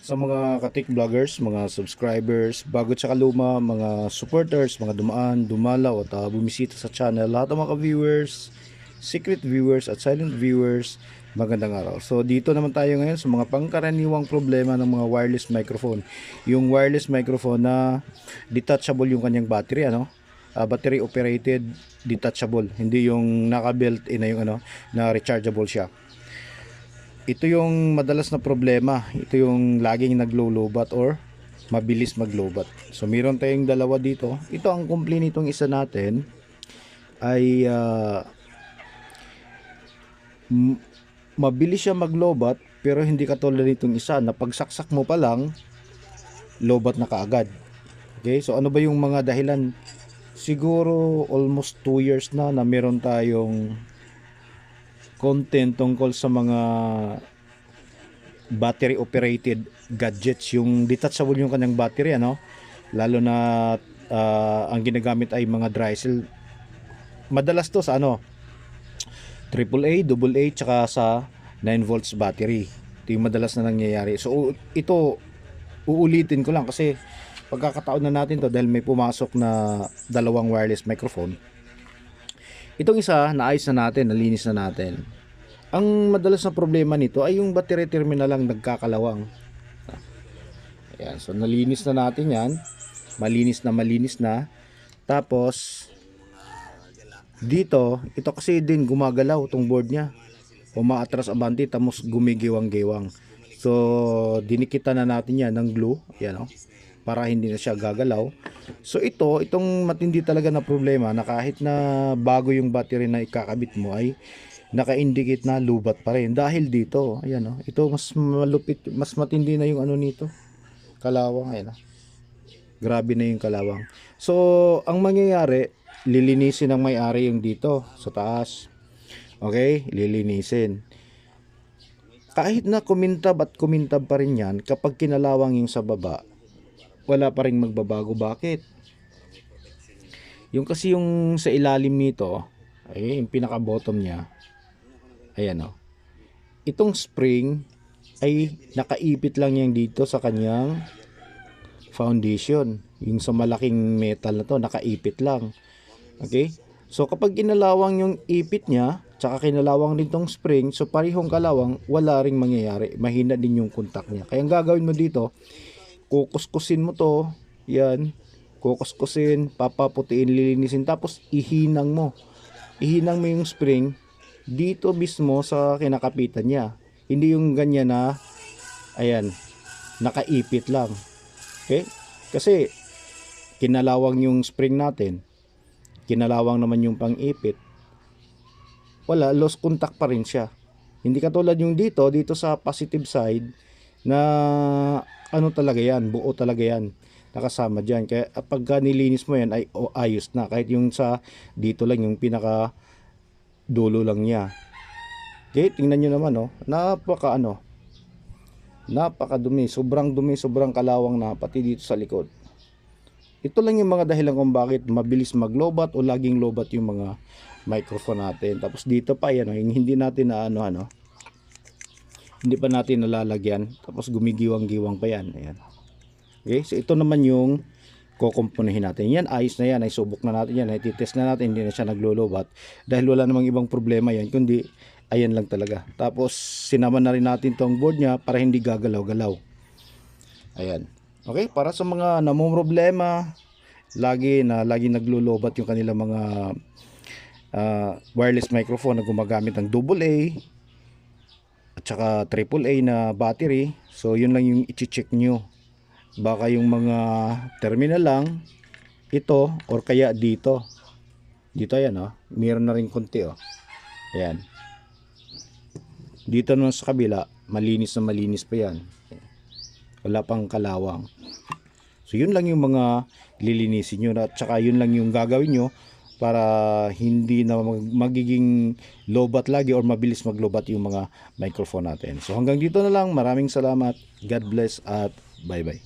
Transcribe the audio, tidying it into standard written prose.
Sa mga katik vloggers, mga subscribers, bago tsaka luma, mga supporters, mga dumaan, dumalaw at bumisita sa channel, lahat ng mga viewers, secret viewers at silent viewers, magandang araw. So dito naman tayo ngayon sa mga pangkaraniwang problema ng mga wireless microphone. Yung wireless microphone na detachable yung kanyang battery, battery operated detachable, hindi yung naka-built in na yung na rechargeable siya. Ito yung madalas na problema. Ito yung laging naglo-lowbat or mabilis mag-lowbat. So meron tayong dalawa dito. Ito ang complaint nitong isa natin ay mabilis siya mag-lowbat pero hindi katulad nitong isa na pagsaksak mo pa lang lowbat na kaagad. Okay? So ano ba yung mga dahilan? Siguro almost 2 years na meron tayong content tungkol sa mga battery operated gadgets, yung detachable yung kanyang battery, lalo na ang ginagamit ay mga dry cell. Madalas to sa AAA, AA, tsaka sa 9 volts battery. Ito yung madalas na nangyayari. So ito uulitin ko lang kasi pagkakataon na natin to dahil may pumasok na dalawang wireless microphone. Itong isa, naayos na natin, nalinis na natin. Ang madalas na problema nito ay yung battery terminal lang nagkakalawang. Ayan, so nalinis na natin yan. Malinis na. Tapos, dito, ito kasi din gumagalaw itong board niya. Umaatras abanti, tapos gumigiwang-giwang. So, dinikitan na natin yan ng glue. Ayan, para hindi na siya gagalaw. So itong matindi talaga na problema na kahit na bago yung battery na ikakabit mo ay naka-indicate na lubat pa rin dahil dito. Ayan, ito mas malupit, mas matindi na yung nito. Kalawang, ayan. Grabe na yung kalawang. So ang mangyayari, lilinisin ng may-ari yung dito sa taas. Okay, lilinisin. Kahit na kumintab pa rin yan, kapag kinalawang yung sa baba, wala pa rin magbabago. Bakit? Yung kasi yung sa ilalim nito, ay yung pinaka bottom niya, ayan itong spring ay nakaipit lang yan dito sa kanyang foundation. Yung sa malaking metal na to, nakaipit lang. Okay? So kapag kinalawang yung ipit niya, tsaka kinalawang din tong spring, so parehong kalawang, wala ring mangyayari. Mahina din yung contact niya. Kaya ang gagawin mo dito, kukuskusin mo to, yan, kukuskusin, papaputiin, lilinisin, tapos ihinang mo yung spring dito mismo sa kinakapitan niya, hindi yung ganyan na ayan, nakaipit lang. Okay, kasi kinalawang yung spring natin, kinalawang naman yung pang-ipit, wala, lost contact pa rin siya. Hindi katulad yung dito sa positive side na talaga yan, buo talaga yan, nakasama dyan. Kaya pagka nilinis mo yan ay ayos na, kahit yung sa dito lang yung pinaka dulo lang niya. Okay, tingnan nyo naman napakadumi, sobrang kalawang na pati dito sa likod. Ito lang yung mga dahilan kung bakit mabilis maglobat o laging lobat yung mga microphone natin. Tapos dito pa yan, yung hindi natin na hindi pa natin nalalagyan, tapos gumigiwang-giwang pa yan. Ayan. Okay, so ito naman yung kukumpunahin natin. Yan, ayos na yan, ay subok na natin yan, ay titest na natin, hindi na siya naglolobat dahil wala namang ibang problema yan, kundi ayan lang talaga. Tapos sinama na rin natin tong board niya para hindi gagalaw-galaw. Ayan. Okay, para sa mga namumroblema, lagi naglolobat yung kanilang mga wireless microphone na gumagamit ng AA at saka AAA na battery, so yun lang yung i-check nyo. Baka yung mga terminal lang ito, or kaya dito ayan, meron na rin konti, ayan. Dito naman sa kabila, malinis pa yan, wala pang kalawang. So yun lang yung mga lilinisin nyo, at saka yun lang yung gagawin nyo para hindi na magiging lowbat lagi or mabilis maglobat yung mga microphone natin. So hanggang dito na lang, maraming salamat, God bless at bye bye.